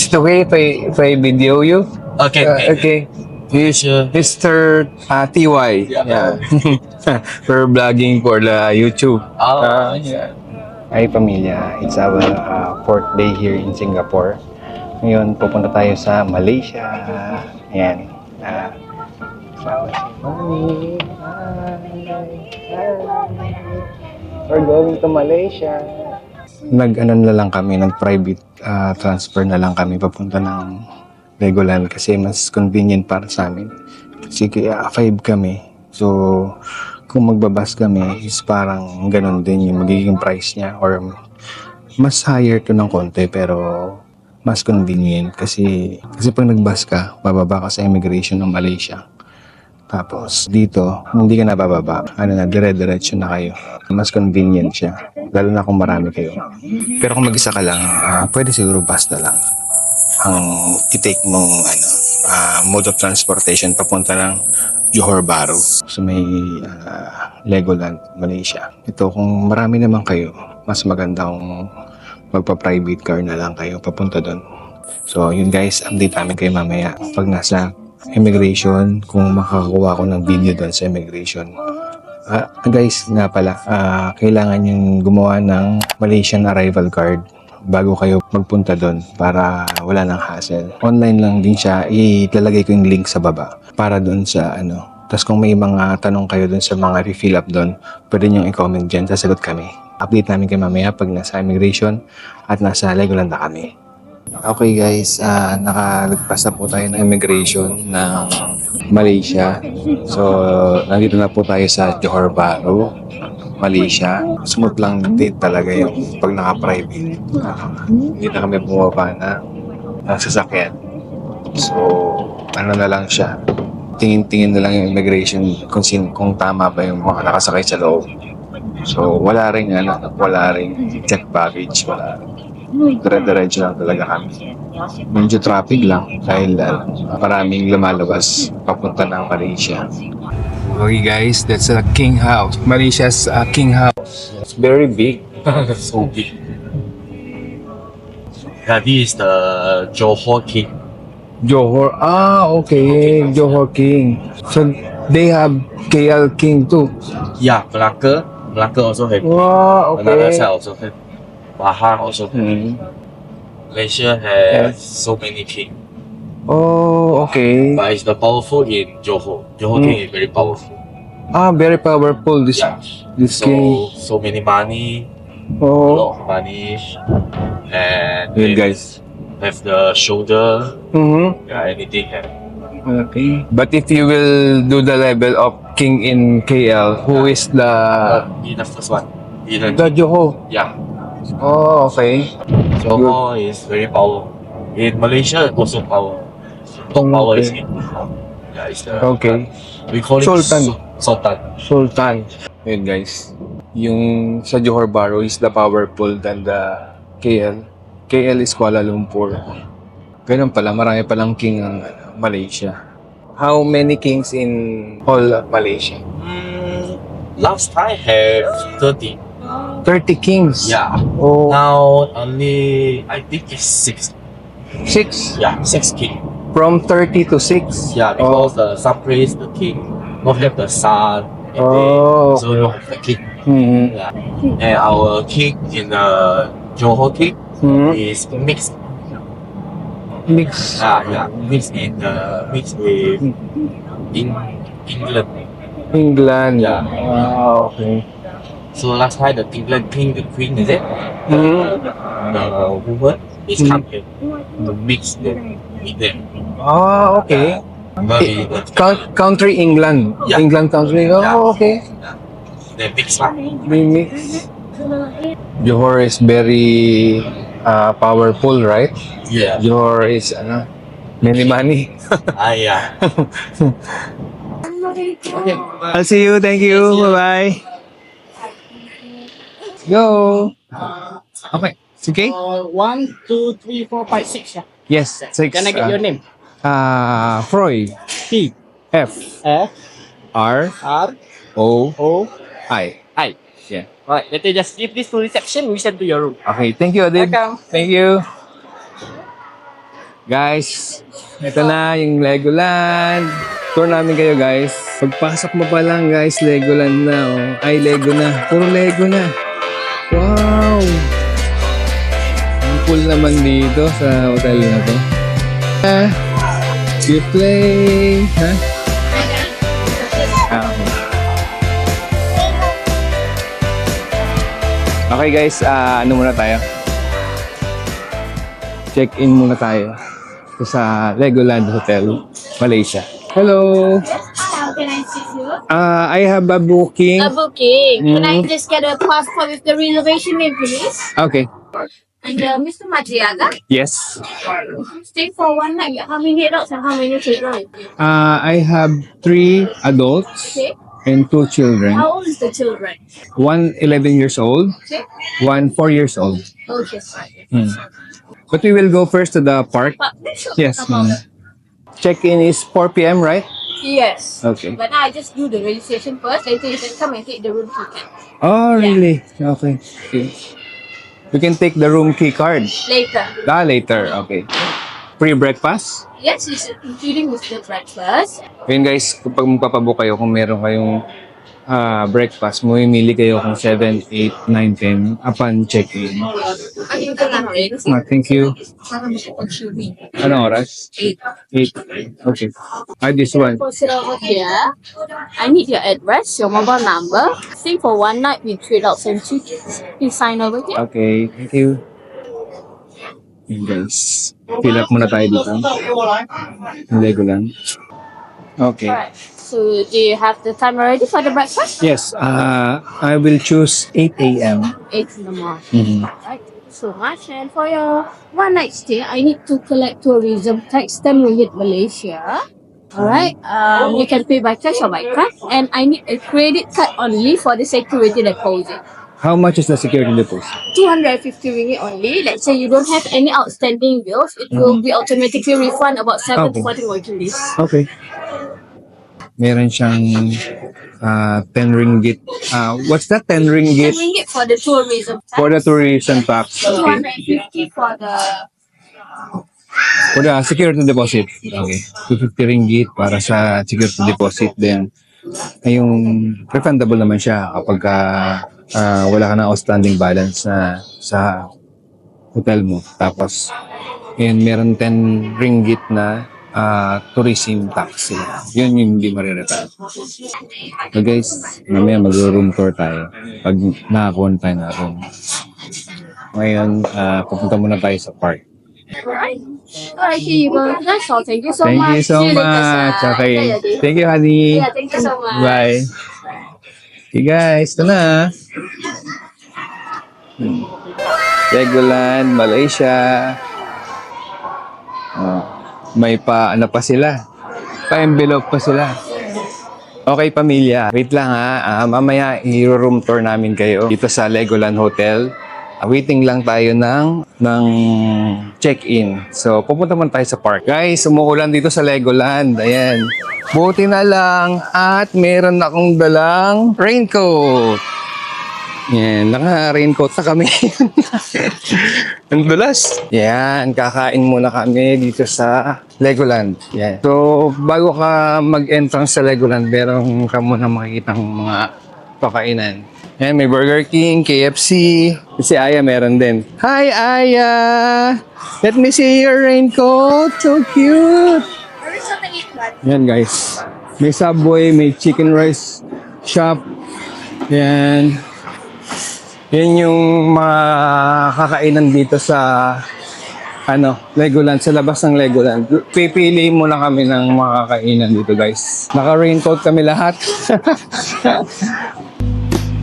Is it okay if I video you? Okay. Okay. He's Mr. TY. Yeah. We're vlogging for the YouTube. Yeah. Hi pamilya, it's our fourth day here in Singapore. Ngayon, pupunta tayo sa Malaysia. Ayan. Kasama si Mami. We're going to Malaysia. Nag-ano na lang kami, nag-private transfer na lang kami papunta ng Legoland kasi mas convenient para sa amin. Kasi kaya 5 kami. So, kung magbabas kami is parang ganun din yung magiging price niya or mas higher to ng konti pero mas convenient kasi pag nagbus ka, bababa ka sa immigration ng Malaysia. Tapos dito, hindi ka na bababa. Dire-diretso na kayo. Mas convenient siya. Lalo na kung marami kayo. Pero kung mag-isa ka lang, pwede siguro bus na lang ang i-take mong mode of transportation papunta ng Johor Bahru sa may Legoland, Malaysia. Ito, kung marami naman kayo, mas maganda kung magpa-private car na lang kayo papunta doon. So, yun guys, update namin kayo mamaya pag nasa immigration, kung makakakuha ko ng video doon sa immigration. Guys, nga pala, kailangan yung gumawa ng Malaysian arrival card bago kayo magpunta doon para wala nang hassle. Online lang din siya, ilalagay ko yung link sa baba para doon sa Tapos kung may mga tanong kayo doon sa mga refill up doon, pwede nyo i-comment dyan, sasagot kami. Update namin kayo mamaya pag nasa immigration at nasa Legoland na kami. Okay guys, nakalagpas na po tayo ng immigration ng Malaysia. So, nandito na po tayo sa Johor Bahru, Malaysia. Smooth lang din talaga yung pag naka-private. Hindi na kami bumaba na sasakyan. So, ano na lang siya. Tingin-tingin na lang yung immigration kung tama ba yung mga nakasakay sa loob. So, wala ring check baggage, wala. Dire-diretso lang talaga kami. Medyo traffic lang dahil maraming lumalabas papunta ng Malaysia. Okay guys, that's a king house. Malaysia's king house. It's very big. So big. Yeah, this is the Johor King. Johor. Okay. Johor King. So they have KL King too. Yeah, Melaka also have. Wow, Another okay. side also have. Pahang also have. Malaysia has so many king. Oh, okay. But it's the powerful in Johor. Johor King is very powerful. Very powerful this king. So many money, a Oh, lot of money, and good they guys. have the shoulder. Mm-hmm. Yeah, anything have. Okay. But if you will do the level of king in KL, who is the Be the first one. Be the Johor? yeah. Oh, okay. Johor is very powerful. In Malaysia, also power. Top power is in. Yeah, it's the. Okay. We call it Sultan. Sultan. Sultan. Yun guys. Yung sa Johor Bahru is the powerful than the KL. KL is Kuala Lumpur. Ganun pala, marami palang king ang Malaysia. How many kings in all Malaysia? Last time have 30. 30 kings. Yeah. Oh, Now only I think it's 6. 6. Yeah, 6 king. From 30 to 6. Yeah, because some place the king not have the son. And Oh, so not have the king. Mm-hmm. Yeah. And our king in the Johor King is mixed. Mix. Yeah, mixed with England. England. Yeah. Okay. So last time the England king, the queen is it? Mm-hmm. The woman is come here to mix them with them. Okay. Very Country England. Yeah. England country. Oh, Yeah. okay. they mix lah. We mix. Johor is very powerful, right? Yeah. Johor is many money. Yeah. Okay. I'll see you. Thank you. Bye-bye. Go. Okay. It's okay? 1, 2, 3, 4, 5, 6. Yeah. Yes. 6. Can I get your name? Freud. T. F. F. R. R. O. O. I. I. Yeah. Alright, let me just give this to reception. We send to your room. Okay. Thank you, Adib. Welcome. Thank you. Guys, ito na yung Legoland. Tour namin kayo guys. Pagpasok mo pa lang guys, Legoland na. Oh. Ay, Lego na. Puro Lego na. Wow! Ang cool naman dito sa hotel na to. You play, ha? Okay. Okay guys, ano muna tayo? Check-in muna tayo sa Legoland Hotel, Malaysia. Hello! How can I assist you? I have a booking. A booking. Can I Mhm. just get a passport with the reservation name, please? Okay. And Mr. Madriaga, Yes. stay for one night. How many adults and how many children? I have 3 adults Okay. and 2 children. How old is the children? One 11 years old, Okay. one 4 years old. Okay, fine. Hmm. But we will go first to the park. But sure. Yes. No problem. Check-in is 4 p.m., right? Yes. Okay. But now I just do the registration first. Later you can come and take the room ticket. Oh, really? Okay. Okay. We can take the room key card. Later. Later. Okay. Free breakfast? Yes, it's including with the breakfast. Ayun guys, kapag magpapabook kayo, kung meron kayong breakfast, mamimili kayo kung 7, 8, 9, 10 upon check-in. Ano yung kailangan rin? Thank you. Anong oras? 8. Okay. This one. For sit over here, I need your address, your mobile number. Stay for one night with 3 adults and 2 kids. You sign over here. Okay, thank you. Ayun guys. Fill up muna tayo dito. Legoland. Okay. Alright. So, do you have the time already for the breakfast? Yes, I will choose 8 a.m. 8 in the morning. Mhm. Alright. Thank you so much. And for your one night stay, I need to collect tourism tax 10 ringgit Malaysia. Alright. You can pay by cash or by card. And I need a credit card only for the security deposit. How much is the security deposit? 250 ringgit only. Let's say you don't have any outstanding bills, it will be automatically refunded about 7 to 14 working days. Okay. Meron siyang 10 ringgit. What's that? 10 10 ringgit ringgit for the tourism tax. for the tourism tax. Okay. 250 for the Security deposit. Okay. 250 ringgit para sa security deposit. Then, yung refundable naman siya kapag wala ka na outstanding balance na sa hotel mo. Tapos, yun, meron 10 ringgit na tourism tax sila. Yun yung hindi marirepay. So guys, mamaya mag-room tour tayo. Pag nakakuha na tayo na room. Ngayon, pupunta muna tayo sa park. Alright. Alright, here you go. That's all. Thank you so Thank much. you so See later, much. sir. Okay. Yeah, yeah, Thank you, honey. yeah, thank you so much. Bye. Okay guys, ito na. Legoland, Malaysia. May ano pa sila. Pa-envelope pa sila. Okay, pamilya. Wait lang ha. Mamaya i-room tour namin kayo dito sa Legoland Hotel. Waiting lang tayo ng check-in. So, pupunta muna tayo sa park. Guys, umuulan dito sa Legoland. Ayan. Buti na lang at meron akong dalang raincoat. Yan, naka-raincoat na kami. Ang dulas. Yan, kakain muna kami dito sa Legoland. Yan. So, bago ka mag-entrance sa Legoland, meron ka muna makikitang mga pakainan. Yan, may Burger King, KFC. Si Aya meron din. Hi, Aya! Let me see your raincoat. So cute! Yan, guys. May Subway, may chicken rice shop. Yan. Yan yung mga kakainan dito sa Legoland, sa labas ng Legoland. Pipili muna kami ng mga kakainan dito, guys. Naka-raincoat kami lahat.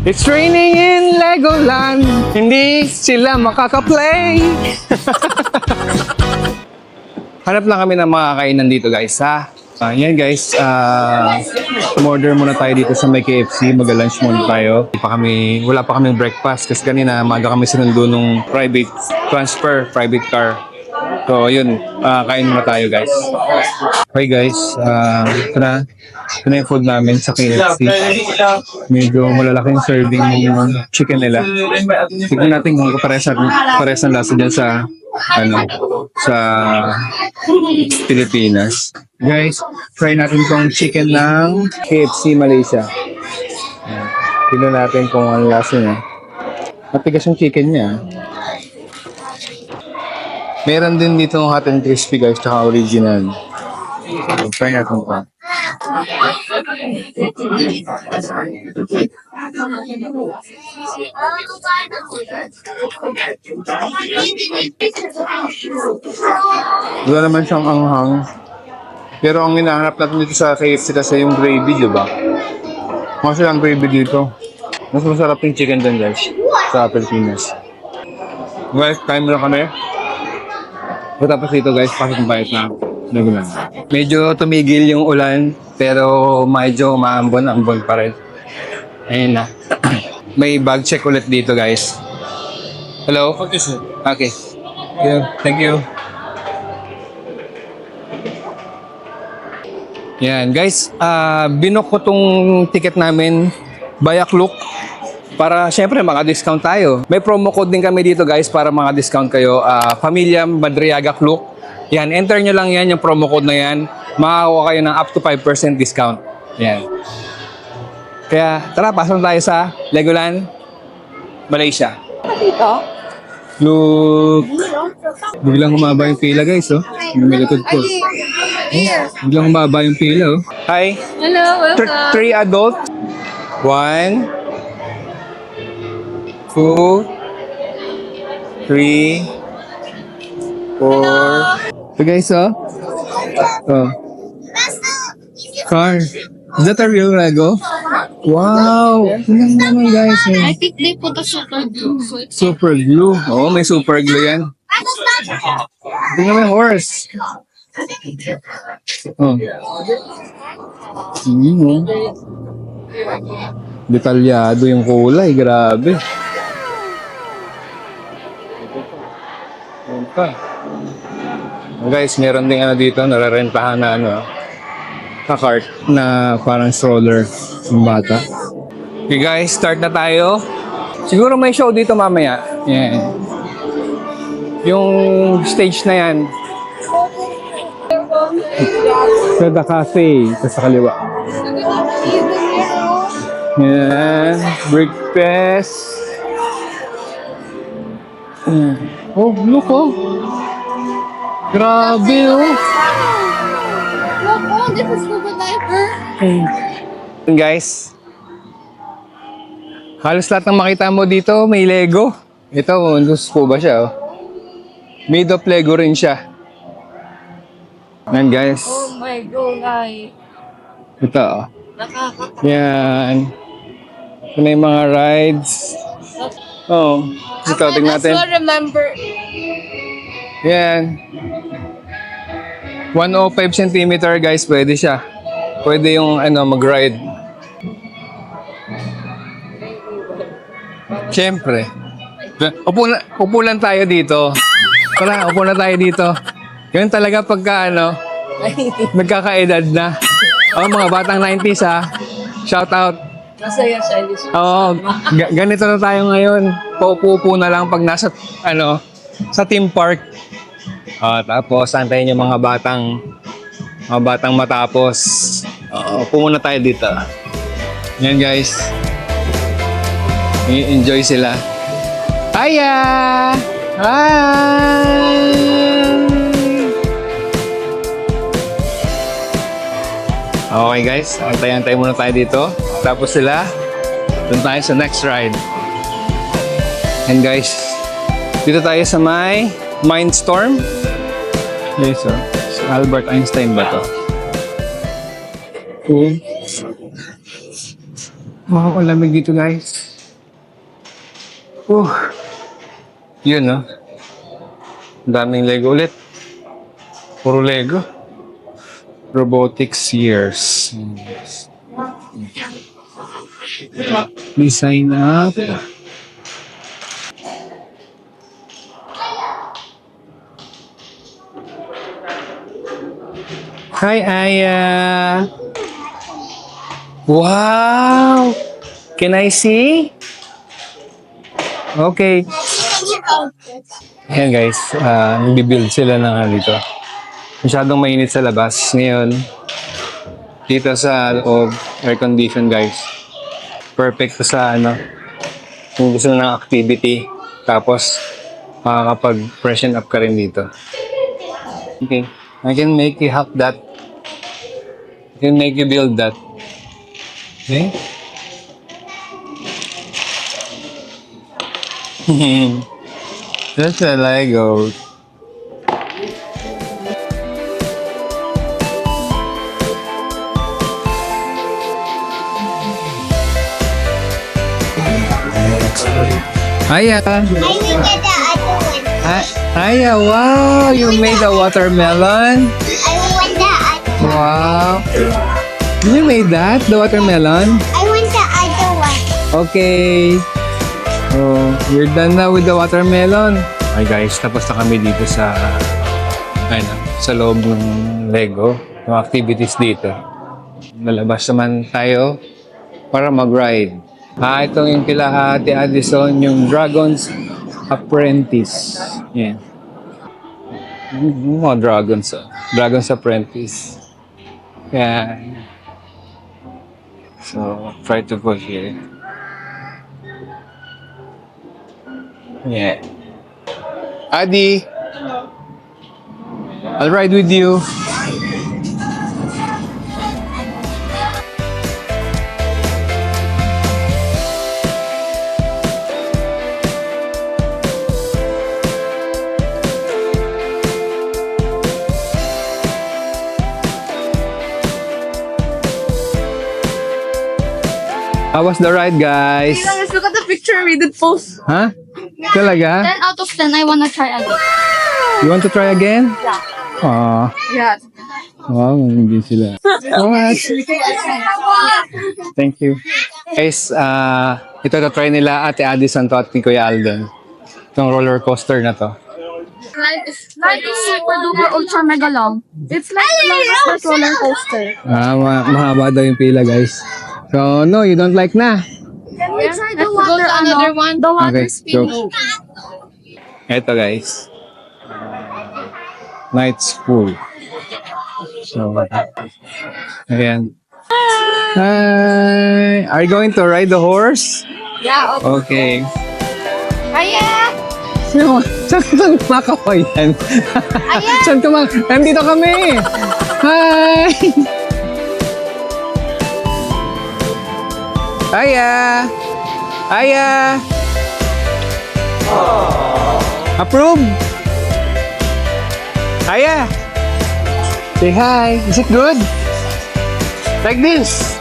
It's raining in Legoland. Hindi sila makaka-play. Hanap lang kami ng mga kakainan dito, guys, ha? Yan guys, order muna tayo dito sa may KFC, mag-lunch muna tayo. Wala pa kaming breakfast kasi kanina maga kami sinundo nung private transfer, private car. So yun, kain muna tayo guys. Okay guys, ito na yung food namin sa KFC. Medyo malalaking serving yung chicken nila. Tignan natin kung pares ang lasa dyan sa Pilipinas. Guys, try natin tong chicken ng KFC Malaysia. Ayan. Tignan natin kung ano lasa niya. Matigas yung chicken niya. Meron din dito ng hot and crispy guys, tsaka original. So, try natin pa. Wala naman siyang anghang. Pero ang hinahanap natin dito sa KFC kasi yung gravy, di ba? Mas lang gravy dito. Mas masarap yung chicken dun guys, sa Pilipinas. Guys, time na kami. Tapos dito guys, pasok ng bayat na nagulan. Medyo tumigil yung ulan, pero medyo maambon-ambon pa rin. Ayun na. May bag check ulit dito guys. Hello? Okay sir. Okay. Yeah, thank you. Yan guys, binook ko tong ticket namin via Klook para syempre maka-discount tayo. May promo code din kami dito guys para maka-discount kayo. Pamilya Madriaga Klook. Yan, enter nyo lang yan yung promo code na yan. Makakakuha kayo ng up to 5% discount. Yan. Kaya tara, pasok tayo sa Legoland, Malaysia. Look! Biglang humaba yung pila guys, oh. May likod ko. Biglang humaba yung pila, oh. Hi! Hello, welcome. 3 adult. 1, 2, 3, 4. So guys, oh. Oh. Car. Is that a real Lego? Wow! Tingnan naman guys. I think they put a super glue. So it's Super glue. Oo, may super glue yan. Tingnan mo yung horse. Oh. Detalyado yung kulay. Grabe. Okay. Guys, meron ding ano dito, nararentahan na ano, ka-cart na parang stroller ng bata. Okay guys, start na tayo. Siguro may show dito mamaya. Yan. Yung stage na yan. Sa The Cafe, sa kaliwa. Yan. Brick Fest. Yan. Oh, look oh. Grabe oh. look, oh, this is scuba diver. Guys, halos lahat ng makita mo dito may Lego. Ito, scuba siya oh. Made of Lego rin siya. Yan guys. Oh my God, Ito oh. Yan. Ito na yung mga rides. Oh, ito, tingnan natin. I still remember. Yan. 105 cm guys, pwede siya. Pwede yung ano, mag-ride. Siyempre. Upo lang tayo dito. Tara, upo na tayo dito. Ganun talaga pagka ano, nagkakaedad na. Oh, mga batang 90s ha. Shout out. Masaya siya. Oo, ganito na tayo ngayon. Paupo-upo na lang pag nasa, ano, sa theme park. Tapos, antayin yung mga batang matapos. Upo muna tayo dito. Yan guys. Enjoy sila. Hiya! Hi! Okay guys, antay-antay muna tayo dito. Tapos sila, dun tayo sa next ride. And guys, dito tayo sa may Mindstorm. Yes, sir. Si Albert Einstein ba to? Cool. Wow, ang lamig dito guys. Yun, no? Ang daming Lego ulit. Puro Lego. Robotics years. Design up. Hi, Aya. Wow! Can I see? Okay. Ayan guys, nag-build sila ng dito. Masyadong mainit sa labas. Ngayon, dito sa loob, air condition guys. Perfect to sa ano, kung gusto ng activity. Tapos, makakapag-freshen up ka rin dito. Okay. I can make you hack that. I can make you build that. Okay? That's a Lego. Hiya. I will get the other one. Hiya, wow, you made a watermelon. I want the other. Wow. You made that, the watermelon? I want the other one. Okay. Oh, you're done now with the watermelon. Hi guys, tapos na kami dito sa sa loob ng Lego, ng activities dito. Nalabas naman tayo para mag-ride. Ito yung kila Ate Addison, yung Dragon's Apprentice. Yan. Mga dragons. Dragon's Apprentice. Yan. So, try to go here. Yeah. Adi, I'll ride with you. How was the ride, guys? Let's look at the picture we did post. Huh? Talaga? 10 out of 10. I wanna try again. You want to try again? Yeah. Aw. Yeah. Wow, hindi sila. What? Thank you. Guys, ito try nila Ate Addison to at ni Kuya Alden. Itong roller coaster na to. Life is super duper ultra mega long. It's like the roller coaster. Mahaba daw yung pila, guys. So, no, you don't like na. Can we try the water? Another one. The water Okay, spinning. Ito, guys. Night's pool. So, ayan. Hi! Are you going to ride the horse? Yeah. Okay. Kaya. Saan ka makakaway yan? Saan ka nandito kami! Hi! Hiya! Hiya! Approve! Hiya! Say hi! Is it good? Like this!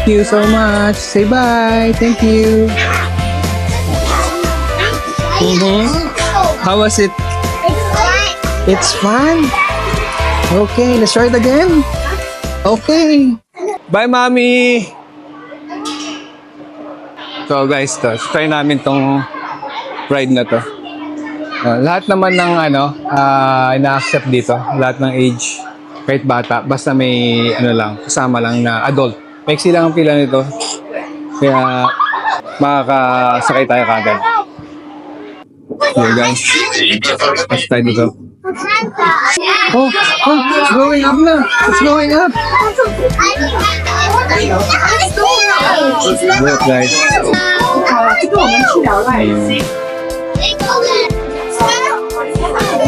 Thank you so much! Say bye! Thank you! How was it? It's fun! Okay, let's try it again! Okay! Bye, Mommy! So guys, try namin tong ride na to. Lahat naman ng ina-accept dito, lahat ng age, kahit bata, basta may kasama lang na adult. Maiksi lang ang pila nito. Kaya makakasakay tayo kagad. Here guys, let's try dito. Oh, it's going up na! It's going up! Look guys.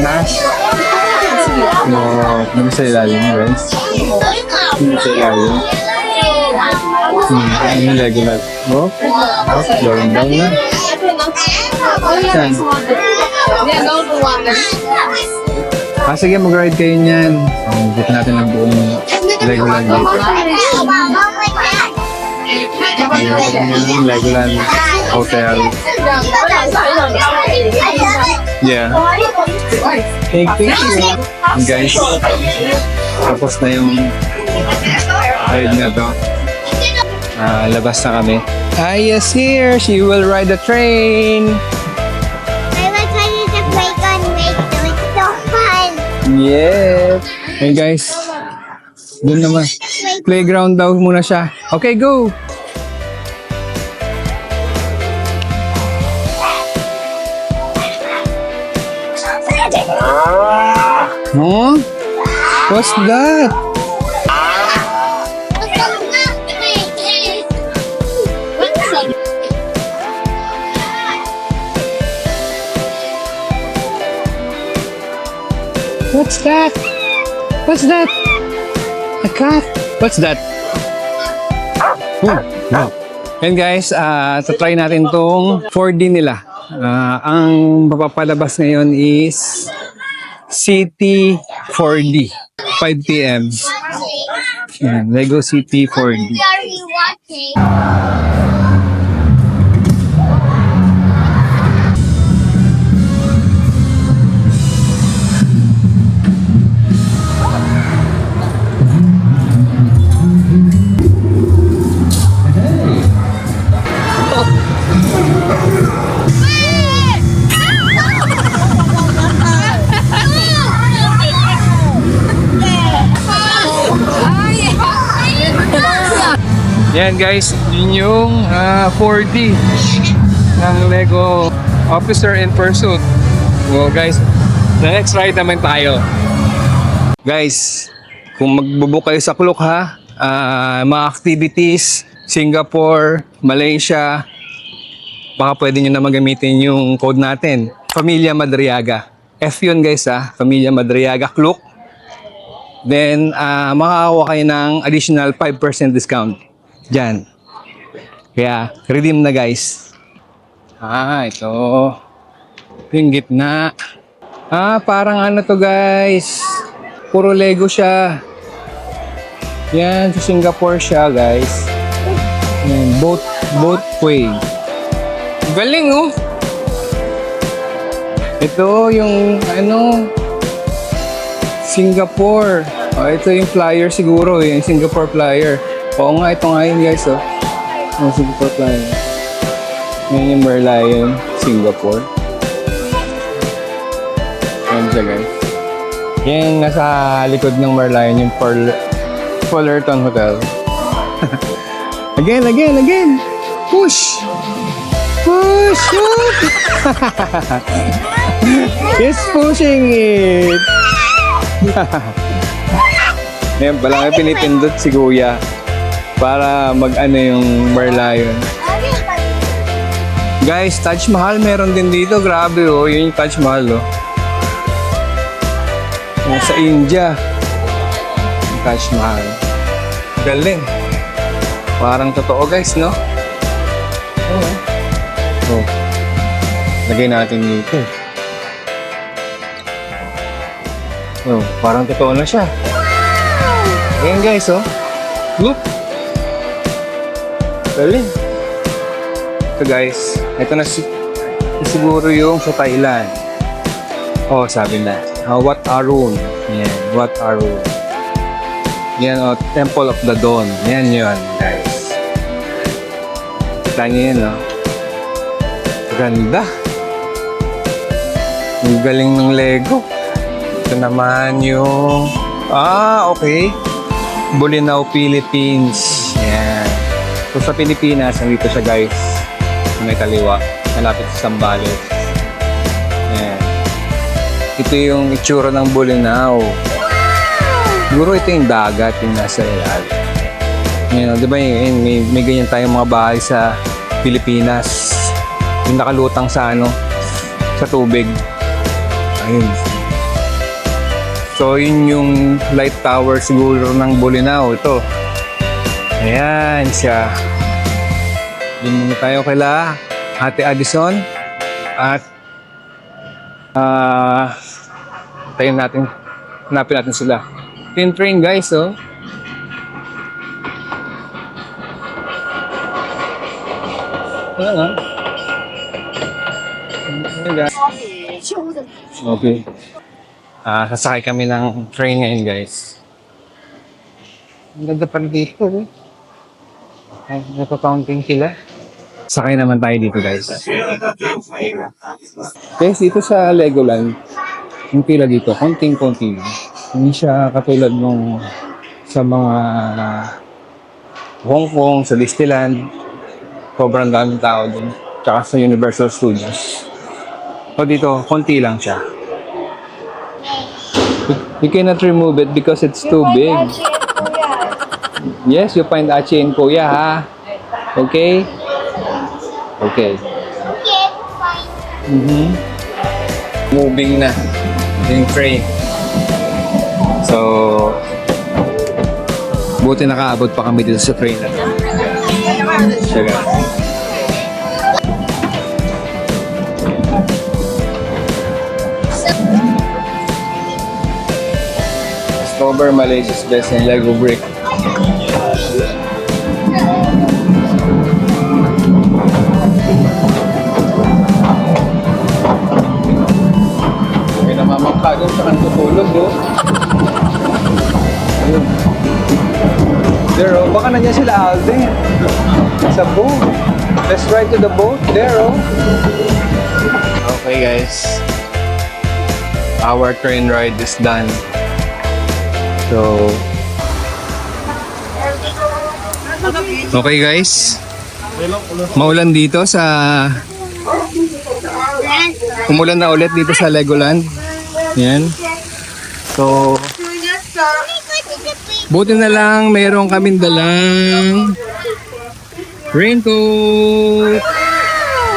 Nash. Ano sa ilalim, guys? Ano sa ilalim? Ano yung Lego life? Oh? Going down na. Saan? Sige, mag-ride kayo niyan. Dito natin ang buong Legoland dito. Legoland Hotel. Yeah. Thank you. Guys, tapos na yung ride na to. Labas na kami. Aya's here. She will ride the train. I will try to play on make it so fun. Yes. Hey guys. Doon naman. Playground daw muna siya. Okay, go. Huh? What's that? What's that? What's that? A cat? What's that? Oh, wow. And guys, try natin tong 4D nila. Ang mapapalabas ngayon is City 4D. 5 p.m. Yan, Lego City 4D. Are you watching? Yan guys, yun yung 4D ng Lego Officer in Pursuit. Well guys, the next ride naman tayo. Guys, kung magbubook kayo sa Klook ha, mga activities, Singapore, Malaysia, baka pwede nyo na magamitin yung code natin. Familia Madriaga. F yun guys ha, Familia Madriaga Klook. Then, makakakuha kayo ng additional 5% discount. Diyan. Kaya, redeem na guys. Ito. Ito yung gitna. Parang ano to guys. Puro Lego siya. Yan, sa Singapore siya guys. Yan, both way. Galing oh. Ito yung ano, Singapore. Ito yung flyer siguro, yung Singapore flyer. Oo nga, ito nga yun guys, oh. Yung Singapore flyer. Yan yung Merlion, Singapore. Yan siya guys. Yan nasa likod ng Merlion, yung Fullerton Hotel. Again! Push! Push! It's pushing it! Ngayon pala may pinipindot si Kuya para mag-ano yung Merlion. Guys, Taj Mahal meron din dito. Grabe oh, yun yung Taj Mahal oh. Sa India. Yung Taj Mahal. Galing. Parang totoo guys, no? Oh. Lagay natin dito. Oh, parang totoo na siya. Ayan guys, oh. Look. Galing. Ito guys. Ito na siguro yung sa Thailand. Oh, sabi na. Wat Arun. Yan. Wat Arun. Yan, oh. Temple of the Dawn. Yan yun, guys. Kita niyo yan, oh. Ganda. Ang galing ng Lego. Ito naman yung... okay. Bolinao, Philippines. Yan. So sa Pilipinas, nandito siya guys. Sa may kaliwa. Malapit sa Zambales. Yan. Ito yung itsura ng Bolinao. Siguro ito yung dagat yung nasa ilalim. Yan, di ba yun? May ganyan tayong mga bahay sa Pilipinas. Yung nakalutang sa ano, sa tubig. Ayun. So, yun yung light tower siguro ng Bolinao. Ito. Ayan siya. Yun muna tayo kila Ate Addison. At tayo natin, hanapin natin sila. Tin train guys, oh. Ayan, okay. Sasakay kami ng train ngayon, guys. Ang ganda pala dito, eh. Ay, nagpa-counting sila. Sakay naman tayo dito, guys. Guys, dito sa Legoland, yung pila dito, konting-konti lang. Hindi siya katulad nung sa mga Hong Kong, sa Disneyland. Sobrang daming tao dun. Tsaka sa Universal Studios. So dito, konti lang siya. You cannot remove it because it's too big. Yes, you find Achi and Kuya, ha? Okay? Okay. Moving na yung train. So, buti nakaabot pa kami dito sa train na to. So, guys. Discover Malaysia's best in Lego brick. May namamangka doon sa kanto tulog, oh. Ayun. There, oh. Baka nandiyan sila Alden. Sa boat. Let's ride to the boat. There, oh. Okay, guys. Our train ride is done. So, okay guys, maulan dito sa umulan na ulit dito sa Legoland. Yan. So, buti na lang mayroon kaming dalang raincoat.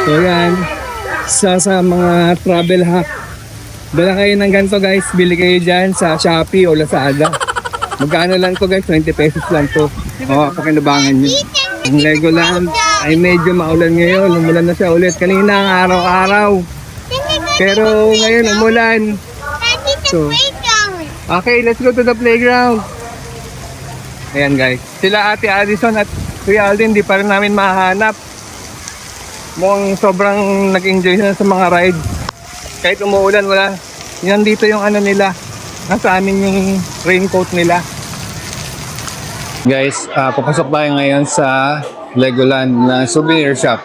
So yan, sa mga travel hack. Dala kayo ng ganito guys, bili kayo dyan sa Shopee o Lazada. Magkano lang to guys, 20 pesos lang to. O, pakinabangan nyo. Ang Legoland ay medyo maulan ngayon. Umulan na siya ulit. Kanina ang araw-araw. Pero ngayon umulan. So, okay, let's go to the playground. Ayan guys. Sila Ate Addison at Kuya Alden, di pa rin namin mahanap. Mukhang sobrang nag-enjoy sila sa mga ride. Kahit umuulan, wala. Yan dito yung ano nila. Nasa amin yung raincoat nila. Guys, papasok tayo ngayon sa Legoland na souvenir shop.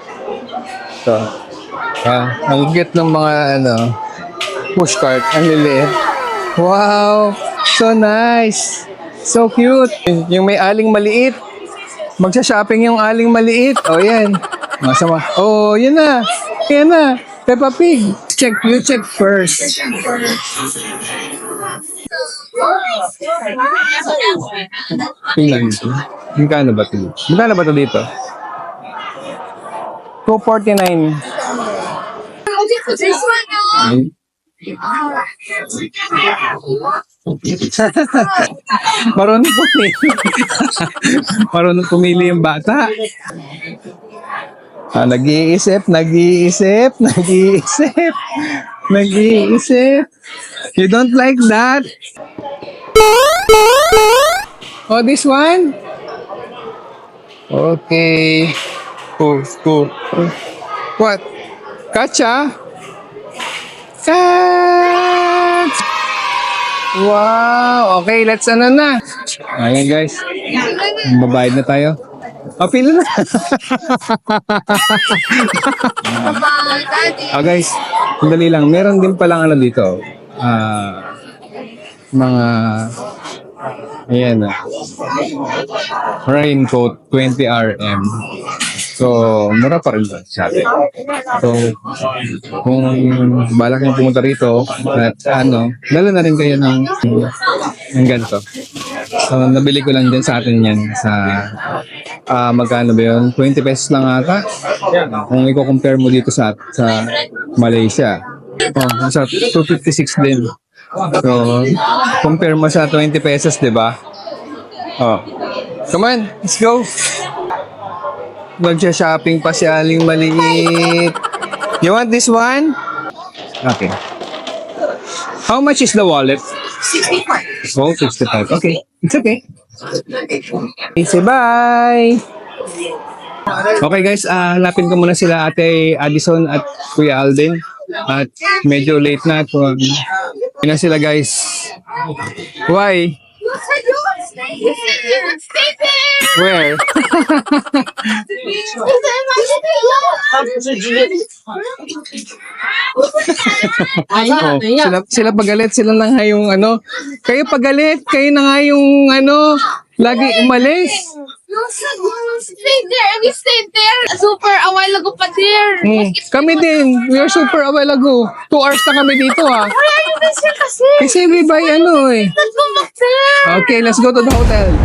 So, ang cute ng mga pushcart. Ang liliit. Wow! So nice! So cute! Yung may aling maliit. Magsha-shopping yung aling maliit. O, yan. Masama. Oh, yun na. Yan na. Peppa Pig. You check first. Tingnan nito. Magkano ba ito? Magkano ba ito dito? 249. Marunong pumili. Marunong pumili yung bata. Nag-iisip. You don't like that? Oh, this one? Okay. Cool. What? Kacha? Cat! Wow! Okay, let's na. Ayan guys. Babayad na tayo. Pila na. Guys, sandali lang. Meron din palang dito. Mga ayan raincoat 20 RM. So, mura pa rin ba sa atin? So, kung balak nyo pumunta rito at dala na rin kayo ng ganito. So, nabili ko lang din sa atin yan sa magkano ba yun? 20 pesos lang ata. Kung i-compare mo dito sa Malaysia. Sa 256 din. So, compare mo sa 20 pesos, di ba? Come on, let's go. Magsha-shopping pa si Aling maliit. You want this one? Okay. How much is the wallet? 65. Oh, 65. Okay. It's okay. Say bye! Okay guys, hanapin ko muna sila Ate Addison at Kuya Alden. At medyo late na. Yun na sila guys. Why? Where? Sila pagalit, sila na nga yung kayo pagalit, kayo na nga yung lagi umalis. No, sir, we stayed there. We stayed there. Super a while ago pa there. Kami din. We are super a while ago. 2 hours na kami dito ha. Why are you busy kasi? Kasi we buy ano eh. Let's go back there. Okay, let's go to the hotel.